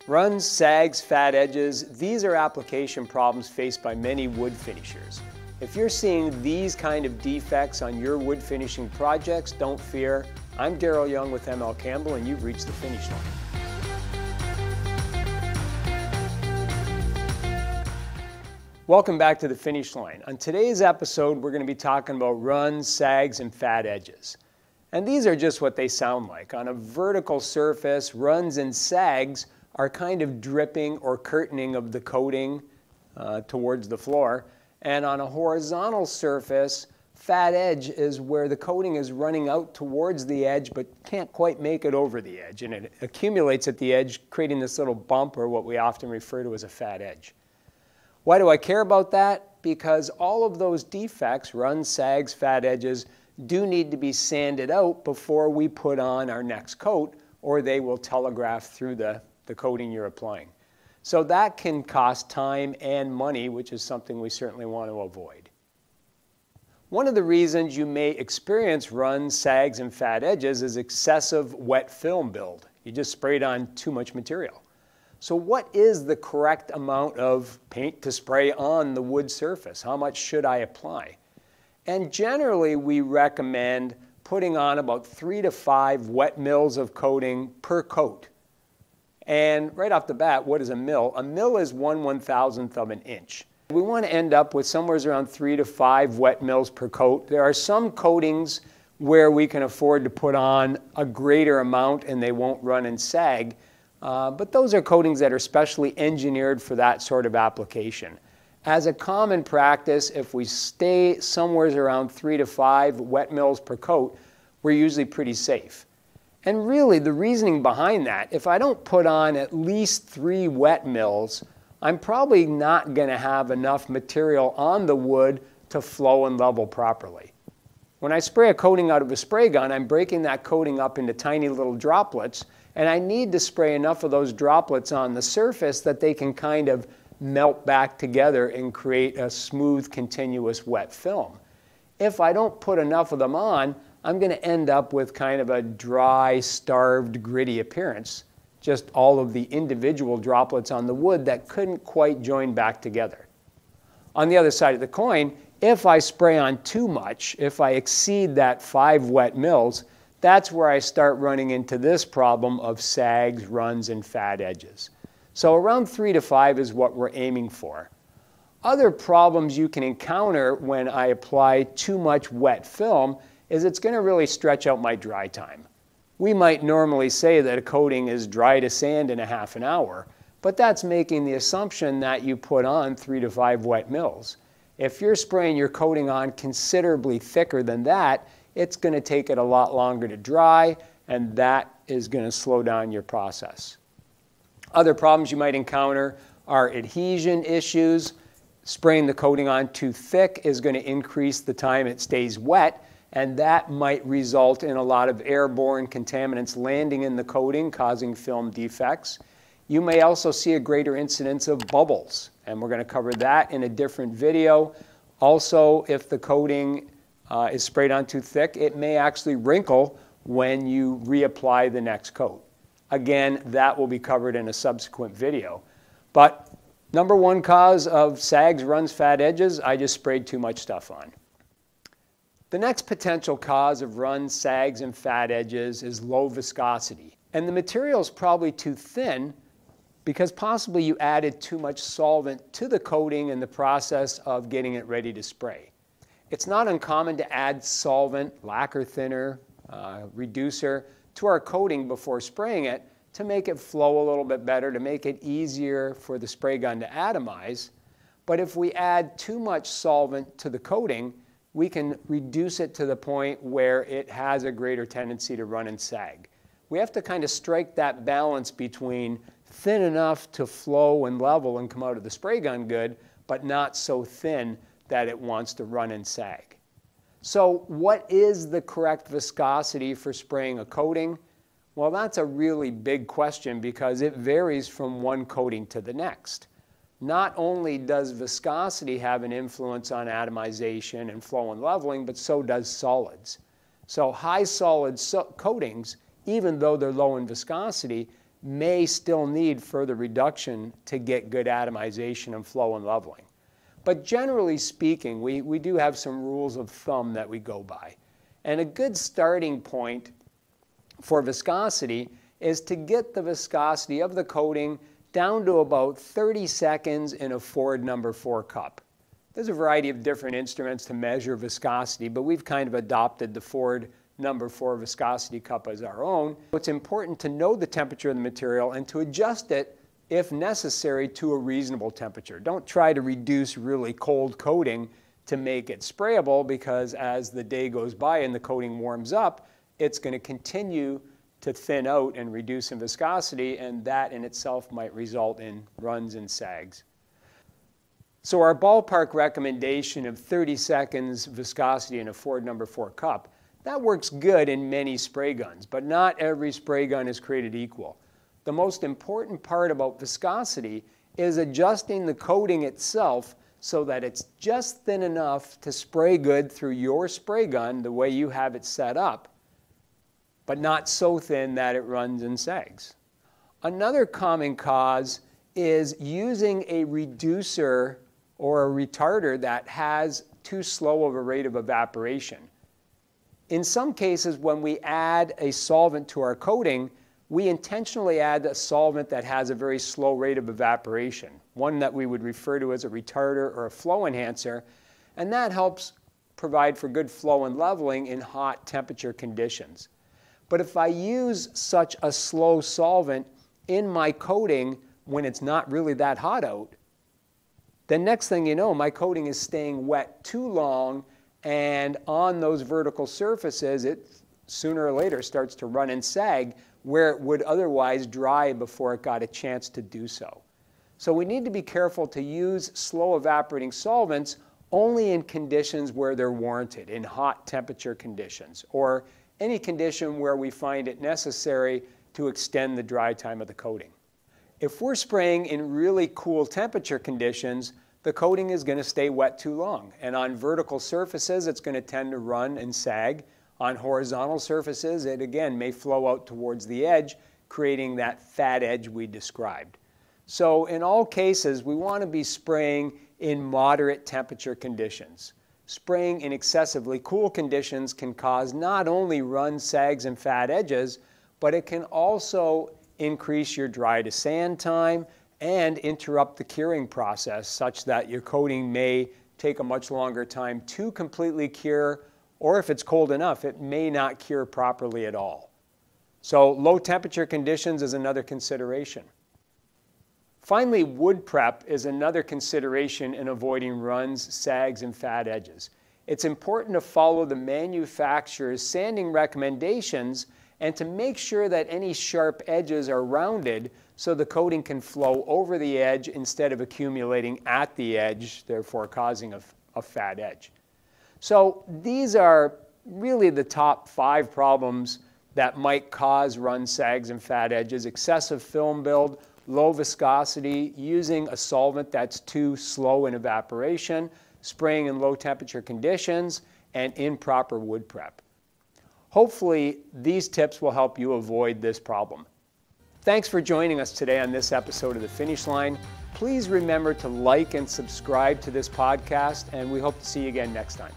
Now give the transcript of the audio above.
Runs, sags, fat edges, these are application problems faced by many wood finishers. If you're seeing these kind of defects on your wood finishing projects, don't fear. I'm Darrel Young with Campbell, and you've reached the finish line. Welcome back to the finish line. On today's episode, we're going to be talking about runs, sags, and fat edges. And these are just what they sound like. On a vertical surface, runs and sags are kind of dripping or curtaining of the coating towards the floor. And on a horizontal surface, fat edge is where the coating is running out towards the edge but can't quite make it over the edge. And it accumulates at the edge, creating this little bump, or what we often refer to as a fat edge. Why do I care about that? Because all of those defects, runs, sags, fat edges, do need to be sanded out before we put on our next coat, or they will telegraph through the coating you're applying. So that can cost time and money, which is something we certainly want to avoid. One of the reasons you may experience runs, sags, and fat edges is excessive wet film build. You just sprayed on too much material. So what is the correct amount of paint to spray on the wood surface? How much should I apply? And generally we recommend putting on about 3 to 5 wet mils of coating per coat. And right off the bat, what is a mil? A mil is 1/1000th of an inch. We want to end up with somewhere around 3 to 5 wet mils per coat. There are some coatings where we can afford to put on a greater amount and they won't run and sag. But those are coatings that are specially engineered for that sort of application. As a common practice, if we stay somewhere around 3 to 5 wet mils per coat, we're usually pretty safe. And really, the reasoning behind that, if I don't put on at least 3 wet mils, I'm probably not going to have enough material on the wood to flow and level properly. When I spray a coating out of a spray gun, I'm breaking that coating up into tiny little droplets, and I need to spray enough of those droplets on the surface that they can kind of melt back together and create a smooth, continuous wet film. If I don't put enough of them on, I'm going to end up with kind of a dry, starved, gritty appearance. Just all of the individual droplets on the wood that couldn't quite join back together. On the other side of the coin, if I spray on too much, if I exceed that 5 wet mils, that's where I start running into this problem of sags, runs, and fat edges. So around 3 to 5 is what we're aiming for. Other problems you can encounter when I apply too much wet film is it's going to really stretch out my dry time. We might normally say that a coating is dry to sand in a half an hour, but that's making the assumption that you put on 3 to 5 wet mils. If you're spraying your coating on considerably thicker than that, it's going to take it a lot longer to dry, and that is going to slow down your process. Other problems you might encounter are adhesion issues. Spraying the coating on too thick is going to increase the time it stays wet, and that might result in a lot of airborne contaminants landing in the coating, causing film defects. You may also see a greater incidence of bubbles, and we're going to cover that in a different video. Also, if the coating is sprayed on too thick, it may actually wrinkle when you reapply the next coat. Again, that will be covered in a subsequent video. But number one cause of sags, runs, fat edges, I just sprayed too much stuff on. The next potential cause of runs, sags, and fat edges is low viscosity. And the material is probably too thin because possibly you added too much solvent to the coating in the process of getting it ready to spray. It's not uncommon to add solvent, lacquer thinner, reducer to our coating before spraying it to make it flow a little bit better, to make it easier for the spray gun to atomize. But if we add too much solvent to the coating, we can reduce it to the point where it has a greater tendency to run and sag. We have to kind of strike that balance between thin enough to flow and level and come out of the spray gun good, but not so thin that it wants to run and sag. So what is the correct viscosity for spraying a coating? Well, that's a really big question because it varies from one coating to the next. Not only does viscosity have an influence on atomization and flow and leveling, but so does solids. So high solid coatings, even though they're low in viscosity, may still need further reduction to get good atomization and flow and leveling. But generally speaking, we do have some rules of thumb that we go by. And a good starting point for viscosity is to get the viscosity of the coating down to about 30 seconds in a Ford No. 4 cup. There's a variety of different instruments to measure viscosity, but we've kind of adopted the Ford No. 4 viscosity cup as our own. It's important to know the temperature of the material and to adjust it, if necessary, to a reasonable temperature. Don't try to reduce really cold coating to make it sprayable, because as the day goes by and the coating warms up, it's going to continue to thin out and reduce in viscosity, and that in itself might result in runs and sags. So our ballpark recommendation of 30 seconds viscosity in a Ford No. 4 cup, that works good in many spray guns, but not every spray gun is created equal. The most important part about viscosity is adjusting the coating itself so that it's just thin enough to spray good through your spray gun the way you have it set up, but not so thin that it runs and sags. Another common cause is using a reducer or a retarder that has too slow of a rate of evaporation. In some cases, when we add a solvent to our coating, we intentionally add a solvent that has a very slow rate of evaporation, one that we would refer to as a retarder or a flow enhancer, and that helps provide for good flow and leveling in hot temperature conditions. But if I use such a slow solvent in my coating when it's not really that hot out, then next thing you know, my coating is staying wet too long, and on those vertical surfaces, it sooner or later starts to run and sag where it would otherwise dry before it got a chance to do so. So we need to be careful to use slow evaporating solvents only in conditions where they're warranted, in hot temperature conditions, or any condition where we find it necessary to extend the dry time of the coating. If we're spraying in really cool temperature conditions, the coating is going to stay wet too long. And on vertical surfaces, it's going to tend to run and sag. On horizontal surfaces, it again may flow out towards the edge, creating that fat edge we described. So in all cases, we want to be spraying in moderate temperature conditions. Spraying in excessively cool conditions can cause not only runs, sags, and fat edges, but it can also increase your dry to sand time and interrupt the curing process such that your coating may take a much longer time to completely cure, or if it's cold enough, it may not cure properly at all. So low temperature conditions is another consideration. Finally, wood prep is another consideration in avoiding runs, sags, and fat edges. It's important to follow the manufacturer's sanding recommendations and to make sure that any sharp edges are rounded so the coating can flow over the edge instead of accumulating at the edge, therefore causing a fat edge. So these are really the top 5 problems that might cause runs, sags, and fat edges: excessive film build, low viscosity, using a solvent that's too slow in evaporation, spraying in low temperature conditions, and improper wood prep. Hopefully, these tips will help you avoid this problem. Thanks for joining us today on this episode of The Finish Line. Please remember to like and subscribe to this podcast, and we hope to see you again next time.